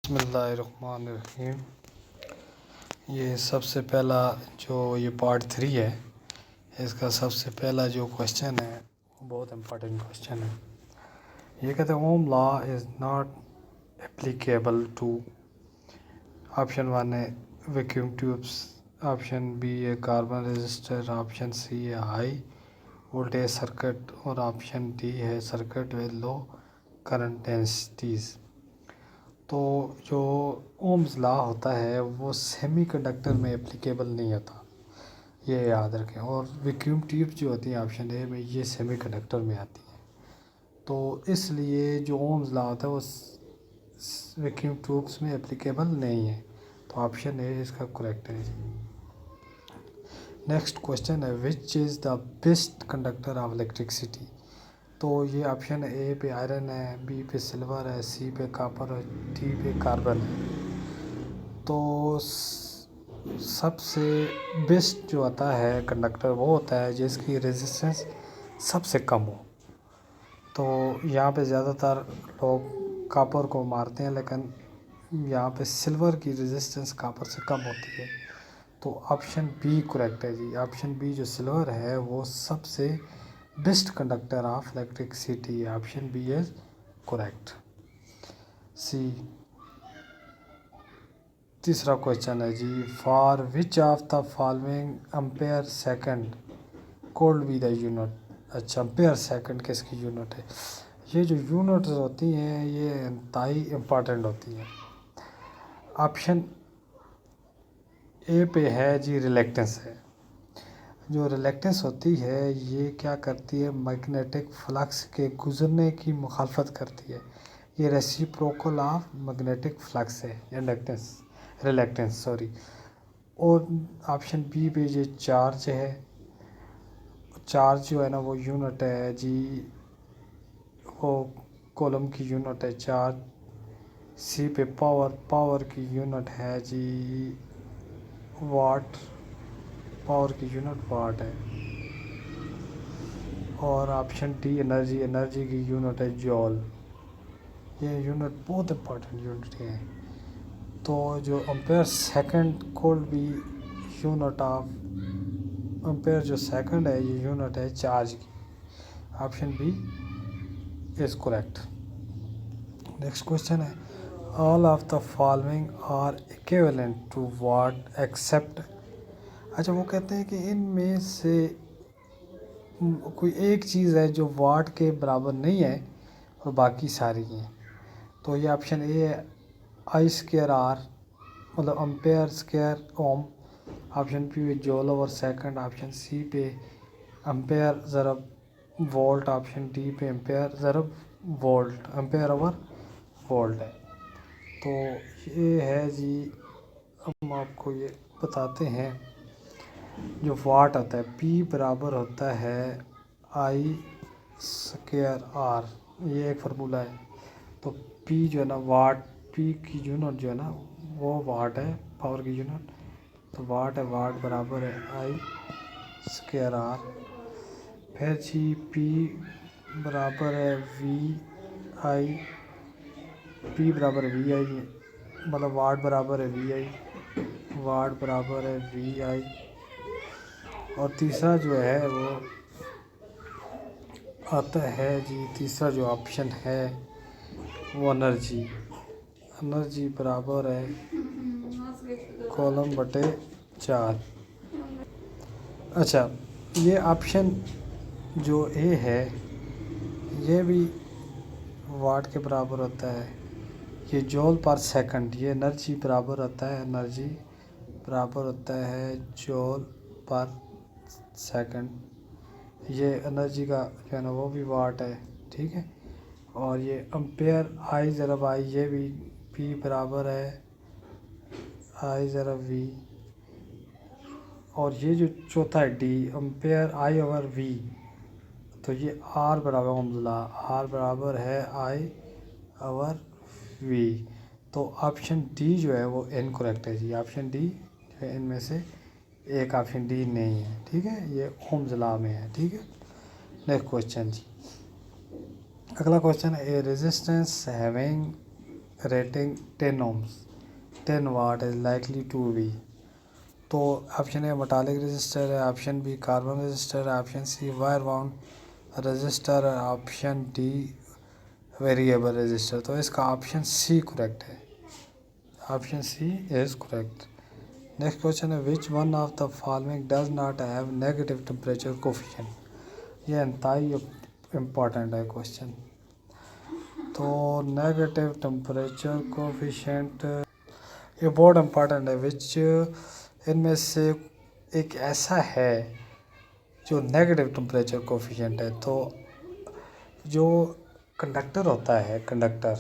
बिस्मिल्लाहिर्रहमानिर्रहीम। ये सबसे पहला जो ये पार्ट 3 है, इसका सबसे पहला जो क्वेश्चन है वो बहुत इम्पोर्टेंट क्वेश्चन है। ये कहते हैं Ohm law is not applicable to. Option 1 है वैक्यूम ट्यूब्स, ऑप्शन बी है कार्बन रजिस्टर, ऑप्शन सी है हाई वोल्टेज सर्किट और ऑप्शन डी है circuit with low current densities. तो जो ओम्स लॉ होता है वो सेमीकंडक्टर में एप्लीकेबल नहीं होता, ये याद रखें। और वैक्यूम ट्यूब जो होती है ऑप्शन ए में, ये सेमीकंडक्टर में आती है। तो इसलिए जो ओम्स लॉ होता है वो वैक्यूम ट्यूब्स में एप्लीकेबल नहीं है। तो ऑप्शन ए इसका करेक्ट है। नेक्स्ट क्वेश्चन है which is the best conductor of electricity. तो ये ऑप्शन ए पे आयरन है, बी पे सिल्वर है, सी पे कॉपर है, डी पे कार्बन है। तो सबसे बेस्ट जो आता है कंडक्टर वो होता है जिसकी रेजिस्टेंस सबसे कम हो। तो यहाँ पे ज़्यादातर लोग कॉपर को मारते हैं, लेकिन यहाँ पे सिल्वर की रेजिस्टेंस कॉपर से कम होती है। तो ऑप्शन बी करेक्ट है जी। ऑप्शन बी जो सिल्वर है वो सबसे बेस्ट कंडक्टर ऑफ इलेक्ट्रिसिटी है। Option B is correct. सी तीसरा क्वेश्चन है जी, for which of the following ampere second could be the unit. अच्छा, एम्पेयर सेकंड किसकी यूनिट है? ये जो यूनिट्स होती हैं ये इंतहाई इम्पॉर्टेंट होती हैं। ऑप्शन ए पे है जी रिलेक्टेंस है। जो रिलेक्टेंस होती है ये क्या करती है, मैग्नेटिक फ्लक्स के गुजरने की मुखालफत करती है। ये रेसिप्रोकल ऑफ मैग्नेटिक फ्लक्स है इंडक्टेंस, रिलेक्टेंस सॉरी। और ऑप्शन बी पे ये चार्ज है। चार्ज जो है ना वो यूनिट है जी, वो कॉलम की यूनिट है चार्ज। सी पे पावर, पावर की यूनिट है जी वाट, पावर की यूनिट वाट है। और ऑप्शन डी एनर्जी, एनर्जी की यूनिट है जॉल। ये यूनिट बहुत इंपॉर्टेंट यूनिट है। तो जो ampere second could be unit of, ampere जो सेकंड है ये यूनिट है चार्ज की। Option B is correct. Next question है all of the following are equivalent to watt except. अच्छा, वो कहते हैं कि इनमें से कोई एक चीज़ है जो वाट के बराबर नहीं है और बाकी सारी हैं। तो ये ऑप्शन ए है आई स्क्वायर आर, मतलब ampere square ohm. Option B पे joule over second. Option C पे अम्पेयर ज़रब वोल्ट। ऑप्शन डी पे अम्पेयर ज़रब वोल्ट, अम्पेयर ओवर वोल्ट है। तो ये है जी, हम आपको ये बताते हैं। जो वाट होता है P बराबर होता है आई स्क्वायर आर, ये एक फार्मूला है। तो P जो है ना वाट, P की यूनिट जो है ना वो वाट है, पावर की यूनिट। तो वाट है, वाट बराबर है आई स्क्वायर आर। फिर जी P बराबर है वी आई, P बराबर है वी आई, मतलब वाट बराबर है वी आई, वाट बराबर है वी आई। और तीसरा जो है वो आता है जी, तीसरा जो ऑप्शन है वो एनर्जी। एनर्जी बराबर है कॉलम बटे 4। अच्छा, ये ऑप्शन जो ए है ये भी वाट के बराबर होता है। ये जॉल पर सेकंड, ये एनर्जी बराबर होता है, एनर्जी बराबर होता है जॉल पर सेकंड। ये एनर्जी का जो है ना वो भी वाट है, ठीक है। और ये अम्पेयर आई ज़रब आई, ये भी P बराबर है आई ज़रब वी। और ये जो चौथा है D, ampere I over V. तो ये आर बराबर ओम्स, आर बराबर है आई ओवर वी। तो ऑप्शन डी जो है वो इनकरेक्ट है जी। ऑप्शन डी जो है इनमें से एक ऑप्शन डी नहीं है, ठीक है। ये ओम्स लॉ में है, ठीक है। नेक्स्ट क्वेश्चन जी, अगला क्वेश्चन है ए resistance having rating 10 ohms, 10 watt is likely to be। तो ऑप्शन ए मेटालिक रजिस्टर है, ऑप्शन बी कार्बन रजिस्टर है, option C wire bound resistor है, ऑप्शन डी वेरिएबल रजिस्टर। तो इसका ऑप्शन सी करेक्ट है, option C is correct. Next question है which one of the following does not have negative temperature coefficient. ये इंतहाई important है question. तो negative temperature coefficient ये बहुत इम्पॉर्टेंट है। विच इनमें से एक ऐसा है जो नेगेटिव टेम्परेचर कोफिशिएंट है। तो जो कंडक्टर होता है, कंडक्टर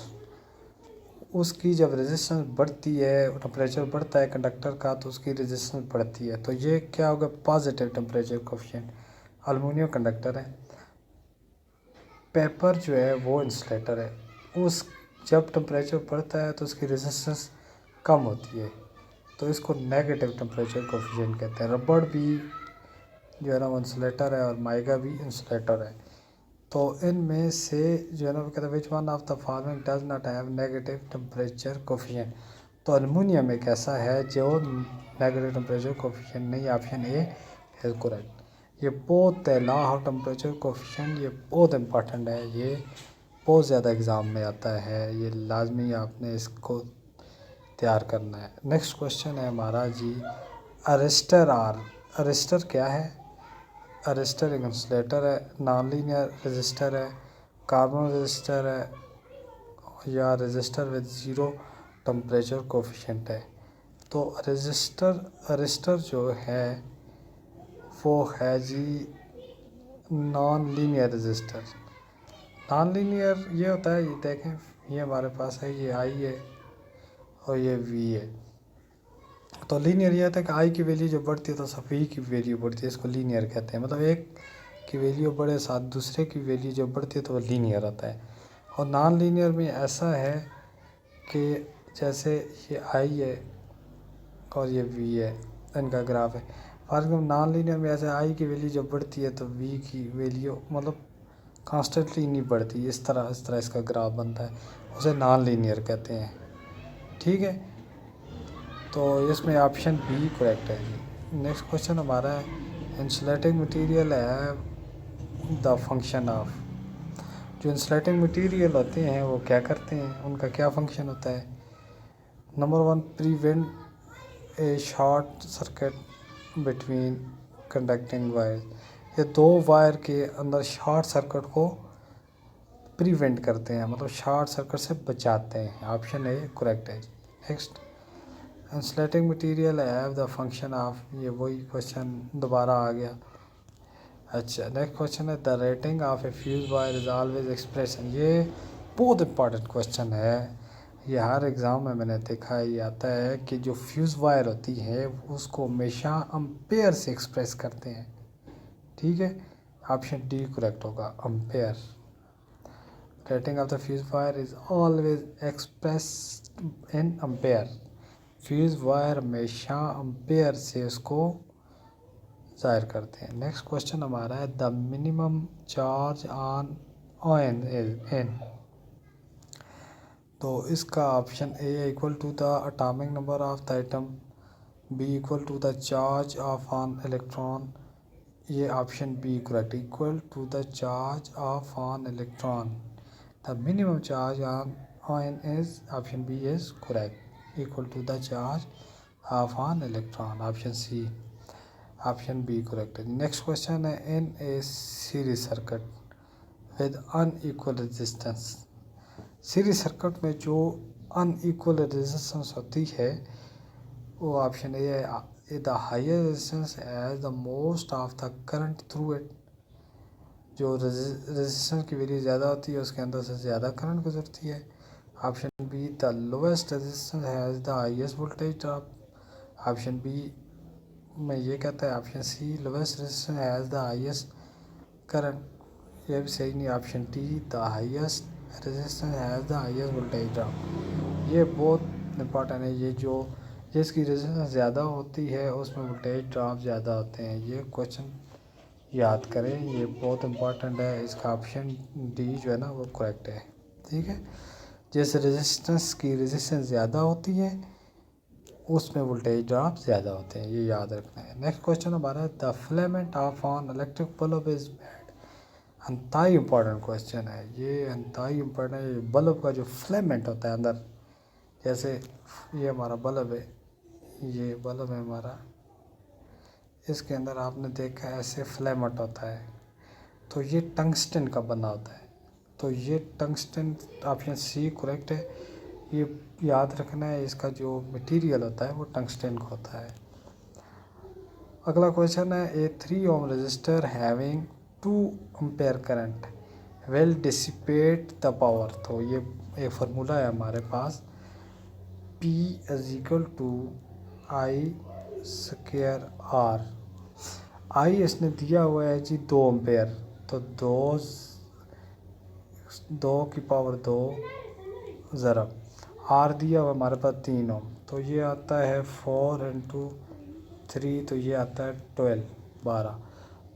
उसकी जब रेजिस्टेंस बढ़ती है, टेम्परेचर बढ़ता है कंडक्टर का, तो उसकी रेजिस्टेंस बढ़ती है। तो ये क्या होगा, positive temperature coefficient. Aluminium conductor है, पेपर जो है वो इंसुलेटर है, उस जब टेम्परेचर बढ़ता है तो उसकी रेजिस्टेंस कम होती है, तो इसको नेगेटिव टेम्परेचर कोफिशिएंट कहते हैं। रबड़ भी जो है ना वो इंसुलेटर है और माइका भी इंसुलेटर है। तो इनमें से जो है ना वो कहते हैं विच one of the following does not have negative temperature coefficient. तो एल्युमिनियम एक ऐसा है जो नेगेटिव टेम्परेचर कोफिशिएंट नहीं, ऑप्शन ए इज करेक्ट। ये बहुत लॉ ऑफ टेम्परेचर कोफिशिएंट ये बहुत इंपॉर्टेंट है, ये बहुत ज़्यादा एग्ज़ाम में आता है, ये लाजमी आपने इसको तैयार करना है। नेक्स्ट क्वेश्चन है हमारा जी अरेस्टर आर। अरेस्टर क्या है? अरेस्टर एक इंसुलेटर है, नॉन लीनियर रजिस्टर है, कार्बन रजिस्टर है या resistor with zero temperature coefficient है। तो अरेस्टर जो है वो है जी non linear resistor. Non linear ये होता है, ये देखें ये हमारे पास है, ये आई है और ये वी है। तो लीनियर ये होता है कि आई की वैल्यू जब बढ़ती है तो सब वी की वैल्यू बढ़ती है, इसको लीनियर कहते हैं। मतलब एक की वैल्यू बढ़े साथ दूसरे की वैल्यू जब बढ़ती है तो वो लीनियर होता है। और नॉन लीनियर में ऐसा है कि जैसे ये आई है और ये वी है, इनका ग्राफ है। फॉर एग्जाम्पल नॉन लीनियर में ऐसे आई की वैल्यू जब बढ़ती है तो वी की वैल्यू मतलब कॉन्स्टेंटली नहीं बढ़ती, इस तरह इसका ग्राफ बनता है, उसे नॉन लीनियर कहते हैं। ठीक है, तो इसमें ऑप्शन बी करेक्ट है जी। नेक्स्ट क्वेश्चन हमारा है इंसुलेटिंग मटेरियल है द फंक्शन ऑफ। जो इंसुलेटिंग मटेरियल होते हैं वो क्या करते हैं, उनका क्या फंक्शन होता है? नंबर 1 प्रिवेंट ए short circuit between conducting wire. ये दो वायर के अंदर शॉर्ट सर्किट को प्रिवेंट करते हैं, मतलब शॉर्ट सर्किट से बचाते हैं। ऑप्शन ए करेक्ट है जी। Next insulating material have the function of, ये वही क्वेश्चन दोबारा आ गया। अच्छा, नेक्स्ट क्वेश्चन है the rating of a fuse wire is always expression. ये बहुत इंपॉर्टेंट क्वेश्चन है, ये हर एग्ज़ाम में मैंने देखा है, ये आता है कि जो फ्यूज़ वायर होती है उसको हमेशा अम्पेयर से एक्सप्रेस करते हैं। ठीक है, ऑप्शन डी करेक्ट होगा, ampere. Rating of the fuse wire is always expressed in ampere. Fuse wire हमेशा अम्पेयर से उसको ज़ाहिर करते हैं। नेक्स्ट क्वेश्चन हमारा है the minimum charge on on an. तो इसका option A equal to the atomic number of the atom, B equal to the charge of on electron, ये option B correct, equal to the charge of on electron. The minimum charge on on is option B is correct, equal to the charge of on electron, option C, option B correct है। Next question है in a series circuit with unequal resistance. Series circuit में जो unequal resistance होती है वो option A है the higher resistance as the most of the current through it. जो resistance की वैल्यू ज़्यादा होती है उसके अंदर से ज़्यादा करंट गुजरती है। Option B the lowest resistance has the highest voltage drop. Option B में ये कहता है, option C lowest resistance has the highest current, ये भी सही नहीं। Option D the highest resistance has the highest voltage drop. ये बहुत इंपॉर्टेंट है, ये जो जिसकी रेजिस्टेंस ज़्यादा होती है उसमें वोल्टेज ड्रॉप ज़्यादा होते हैं। ये क्वेश्चन याद करें, ये बहुत इंपॉर्टेंट है। इसका ऑप्शन डी जो है ना वो करेक्ट है। ठीक है, जिस रेजिस्टेंस की रेजिस्टेंस ज़्यादा होती है उसमें वोल्टेज ड्रॉप ज़्यादा होते हैं, ये याद रखना है। नेक्स्ट क्वेश्चन हमारा the filament of an electric bulb is bad. अंतहाई इम्पोर्टेंट क्वेश्चन है ये, अंतहाई इम्पोर्टेंट है। बल्ब का जो फिलामेंट होता है अंदर, जैसे ये हमारा बल्ब है, ये बल्ब है हमारा, इसके अंदर आपने देखा है ऐसे फिलामेंट होता है, तो ये टंगस्टन का बना होता है। तो ये टंगस्टन, ऑप्शन सी करेक्ट है। ये याद रखना है, इसका जो मटेरियल होता है वो टंगस्टन का होता है। अगला क्वेश्चन है a 3 ohm resistor having 2 ampere current will dissipate the power. तो ये एक फार्मूला है हमारे पास, P = I²R। आई इसने दिया हुआ है जी 2 एम्पेयर, तो 2 ज़रब आर दिया हुआ हमारे पास 3 ओम, तो ये आता है 4 × 3, तो ये आता है 12।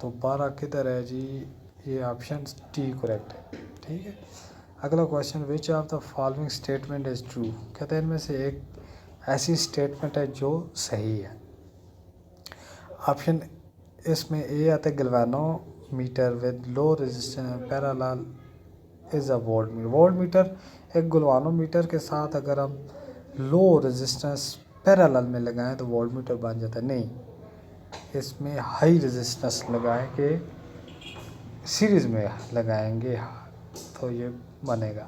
तो 12 किधर है जी, ये ऑप्शन टी करेक्ट है, ठीक है। अगला question which of the following statement is true. कहते हैं इनमें से एक ऐसी स्टेटमेंट है जो सही है। ऑप्शन इसमें ए आता है galvanometer with low resistance parallel is a voltmeter. Voltmeter एक गैल्वेनोमीटर के साथ अगर हम लो रेजिस्टेंस पैरेलल में लगाएं तो वोल्टमीटर बन जाता है। नहीं, इसमें हाई रेजिस्टेंस लगाएंगे, सीरीज़ में लगाएंगे तो ये बनेगा।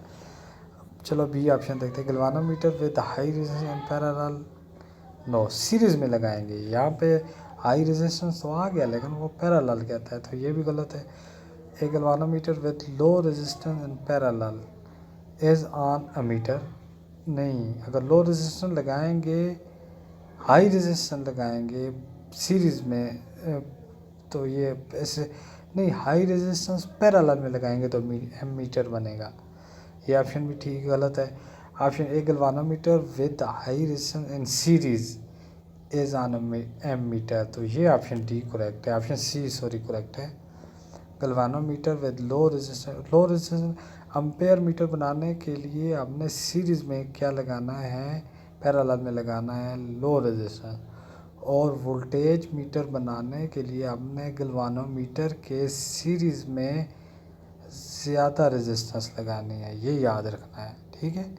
चलो बी ऑप्शन देखते हैं, galvanometer with high resistance parallel, no series में लगाएंगे। यहाँ पे हाई रेजिस्टेंस तो आ गया लेकिन वो पैरेलल कहता है, तो ये भी गलत है। A galvanometer with low resistance and parallel is an ammeter, नहीं, अगर लो रेजिस्टेंस लगाएंगे, हाई रेजिस्टेंस लगाएंगे सीरीज़ में, तो ये ऐसे नहीं, हाई रेजिस्टेंस पैरेलल में लगाएंगे तो मीटर बनेगा। ये ऑप्शन भी ठीक गलत है। Option A galvanometer with high resistance in series is on ammeter, तो ये ऑप्शन डी करेक्ट है, ऑप्शन सी सॉरी करेक्ट है। Galvanometer with low resistance ampere meter बनाने के लिए हमने सीरीज़ में क्या लगाना है, पैरेलल में लगाना है लो रेजिस्टेंस, और वोल्टेज मीटर बनाने के लिए हमने गैल्वेनोमीटर के सीरीज़ में ज़्यादा रेजिस्टेंस लगानी है, ये याद रखना है, ठीक है।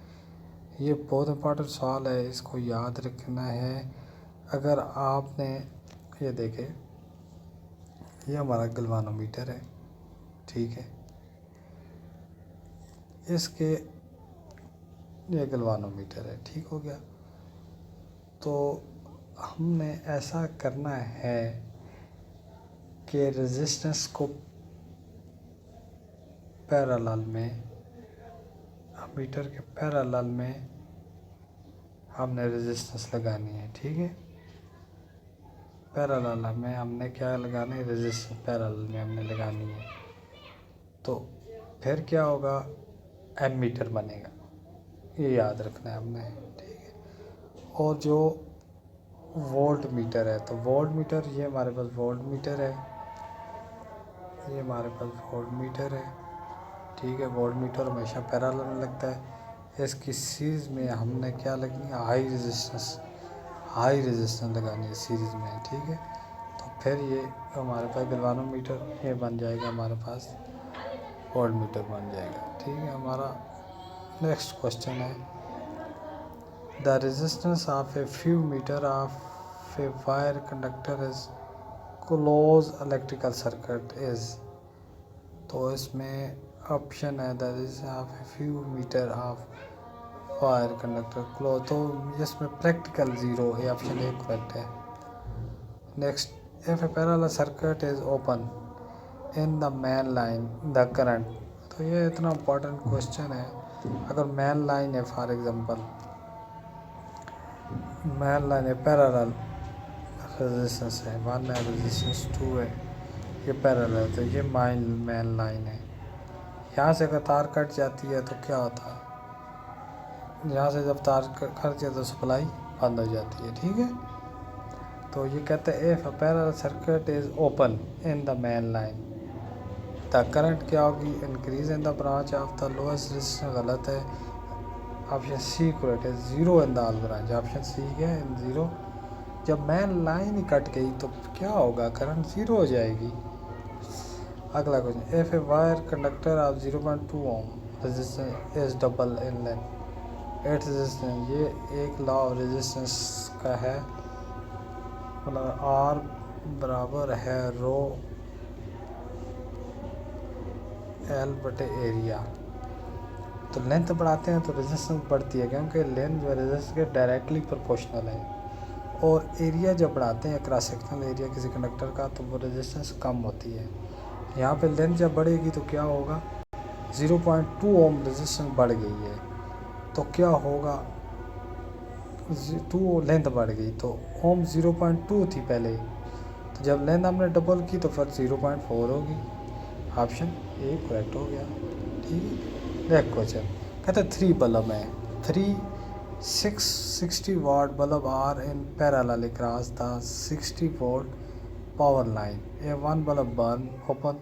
ये बहुत इंपॉर्टेंट सवाल है, इसको याद रखना है। अगर आपने ये देखे, ये हमारा गैल्वेनोमीटर है, ठीक है, इसके ये गैल्वेनोमीटर है, ठीक हो गया। तो हमने ऐसा करना है कि रेजिस्टेंस को पैरेलल में, मीटर के पैरेलल में हमने रेजिस्टेंस लगानी है, ठीक है। पैरेलल में हमने क्या लगाना है, रेजिस्टेंस पैरेलल में हमने लगानी है, तो फिर क्या होगा, एमीटर बनेगा, ये याद रखना है हमने, ठीक है। और जो वोल्ट मीटर है, तो वोल्ट मीटर, ये हमारे पास वोल्ट मीटर है, ये हमारे पास वोल्ट मीटर है, ठीक है। वोल्ट मीटर हमेशा पैरेलल में लगता है। इसकी सीरीज़ में हमने क्या लगनी है, हाई रेजिस्टेंस लगानी है सीरीज़ में, ठीक है। तो फिर ये हमारे पास गैल्वेनोमीटर ये बन जाएगा, हमारे पास वोल्ट मीटर बन जाएगा, ठीक है। हमारा नेक्स्ट क्वेश्चन है the resistance of a few meter of a wire conductor is close electrical circuit is. तो इसमें ऑप्शन है the resistance of a few meter of wire conductor close, तो इसमें प्रैक्टिकल ज़ीरो है, ऑप्शन ए करेक्ट है। Next, if a parallel circuit is open in the main line the current. तो ये इतना इम्पोर्टेंट क्वेश्चन है। अगर मेन लाइन है, फॉर एग्जांपल मेन लाइन है, पैरेलल रेजिस्टेंस है 1 है, रेजिस्टेंस 2 है, ये पैरेलल है, तो ये मेन लाइन है। यहाँ से अगर तार कट जाती है तो क्या होता है, यहाँ से जब तार कट जाती है तो सप्लाई बंद हो जाती है, ठीक है। तो ये कहते हैं if a parallel circuit is open in the main line the current क्या होगी, increase in the branch of the lowest resistance, गलत है। ऑप्शन सी करेक्ट है, zero in the all branch. Option C क्या है, ज़ीरो। जब main line ही cut गई तो क्या होगा, करंट ज़ीरो हो जाएगी। अगला question, if a wire conductor of 0.2 ohm resistance is double in length at resistance, ये एक लॉ ऑफ रेजिस्टेंस का है, मतलब आर बराबर है रो एल बटे एरिया। तो लेंथ बढ़ाते हैं तो रेजिस्टेंस बढ़ती है, क्योंकि लेंथ जो है रेजिस्टेंस के डायरेक्टली प्रोपोर्शनल है। और एरिया जब बढ़ाते हैं क्रॉस सेक्शनल एरिया किसी कंडक्टर का, तो वो रेजिस्टेंस कम होती है। यहाँ पे लेंथ जब बढ़ेगी तो क्या होगा, 0.2 ओम रेजिस्टेंस बढ़ गई है, तो क्या होगा, 2 लेंथ बढ़ गई, तो ओम 0.2 थी पहले, तो जब लेंथ हमने डबल की तो फिर 0.4 होगी। ऑप्शन ए करेक्ट हो गया। ठीक है, नेक्स्ट क्वेश्चन कहते हैं 3 बल्ब है, 660 watt bulb are in parallel across the 60 volt power line, a 1 bulb burn open.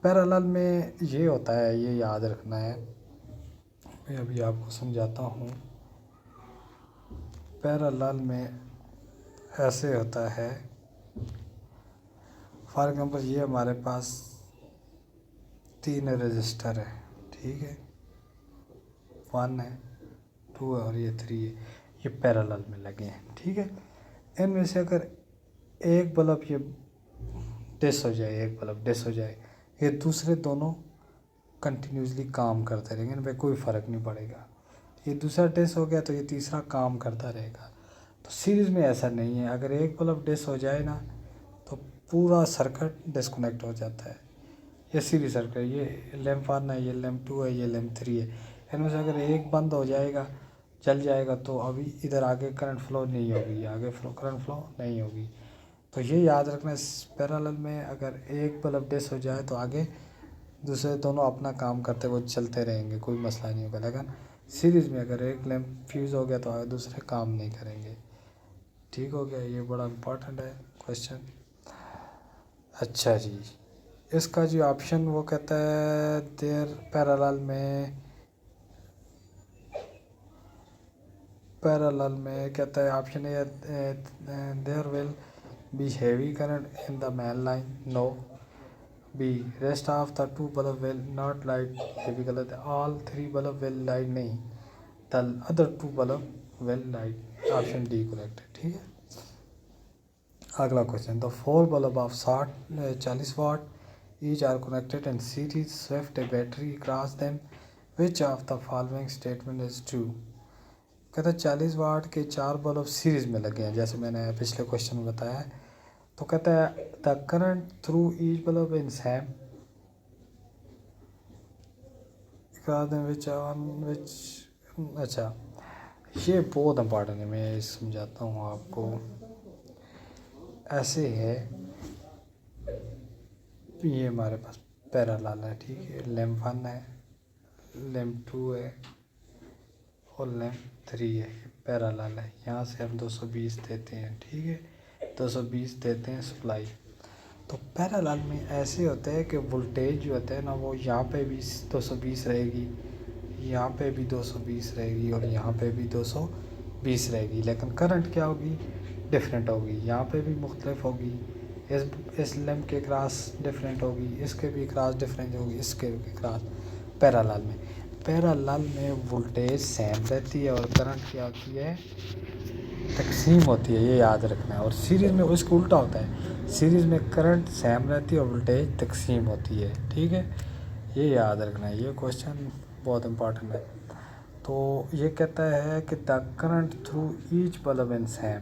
Parallel में ये होता है, ये याद रखना है, मैं अभी आपको समझाता हूँ। पैरेलल में ऐसे होता है, फॉर एग्जांपल ये हमारे पास 3 रजिस्टर है, ठीक है, 1 है, 2 है और ये 3 है, ये पैरेलल में लगे हैं। ठीक है, इनमें से अगर एक बल्ब ये डिस हो जाए, एक बल्ब डिस हो जाए, ये दूसरे दोनों कंटिन्यूसली काम करते रहेंगे, इन पर कोई फ़र्क नहीं पड़ेगा। ये दूसरा डिस हो गया तो ये तीसरा काम करता रहेगा। तो सीरीज़ में ऐसा नहीं है, अगर एक बल्ब डिस हो जाए ना तो पूरा सर्किट डिस्कनेक्ट हो जाता है। ये सीरीज सर्किट, ये लैम्प 1 है, ये लैम्प 2 है, ये लैम्प 3 है, इनमें से अगर एक बंद हो जाएगा, चल जाएगा, तो अभी इधर आगे करंट फ्लो नहीं होगी, आगे करंट फ्लो नहीं होगी। तो ये याद रखना, पैरेलल में अगर एक बल्ब डिस हो जाए तो आगे दूसरे दोनों अपना काम करते हुए चलते रहेंगे, कोई मसला नहीं होगा। लेकिन सीरीज़ में अगर एक लैम्प फ्यूज़ हो गया तो आगे दूसरे काम नहीं करेंगे। ठीक हो गया, ये बड़ा इम्पोर्टेंट है क्वेश्चन। अच्छा जी, इसका जो ऑप्शन वो कहता है देयर पैरेलल में कहता है option A there will be heavy current in the main line, no. B rest of the 2 bulb will not light, ये भी गलत है। ऑल 3 बल्ब विल लाइट, नहीं, the other 2 bulb will light, option D correct है। ठीक है, अगला question, the 4 bulb of 40 watt each are connected in series, swift a battery across them, which of the following statement is true। कहता है 40 वाट के 4 bulb series में लगे हैं, जैसे मैंने पिछले क्वेश्चन में बताया है। तो कहता है the current through each bulb in same across them which अच्छा, ये बहुत इंपॉर्टेंट है, मैं समझाता हूँ आपको। ऐसे है, ये हमारे पास पैरेलल है, ठीक है, लैम्प 1 है, लैम्प 2 है और लैम्प 3 है, पैरेलल है। यहाँ से हम 220 देते हैं, ठीक है, 220 देते हैं सप्लाई। तो पैरेलल में ऐसे होता है कि वोल्टेज जो होता है ना, वो यहाँ पे भी 220 रहेगी, यहाँ पे भी 220 रहेगी और यहाँ पे भी 220 रहेगी, लेकिन करंट क्या होगी, डिफरेंट होगी। यहाँ पे भी मुख्तलिफ होगी, इस लैम्प के क्रॉस डिफरेंट होगी, इसके भी क्रॉस डिफरेंट होगी, इसके भी क्रॉस। पैरेलल में वोल्टेज सेम रहती है और करंट क्या होती है, तकसीम होती है, ये याद रखना है। और सीरीज़ में उसको उल्टा होता है, सीरीज़ में करंट सेम रहती है और वोल्टेज तकसीम होती है। ठीक है, ये याद रखना है, ये क्वेश्चन बहुत इंपॉर्टेंट है। तो ये कहता है कि the current through each bulb in same,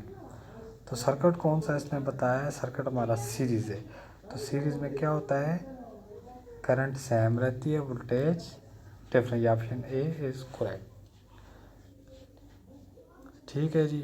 तो सर्किट कौन सा इसने बताया है, सर्किट हमारा सीरीज़ है। तो सीरीज़ में क्या होता है, करंट सेम रहती है, voltage different, option A is correct. ठीक है जी।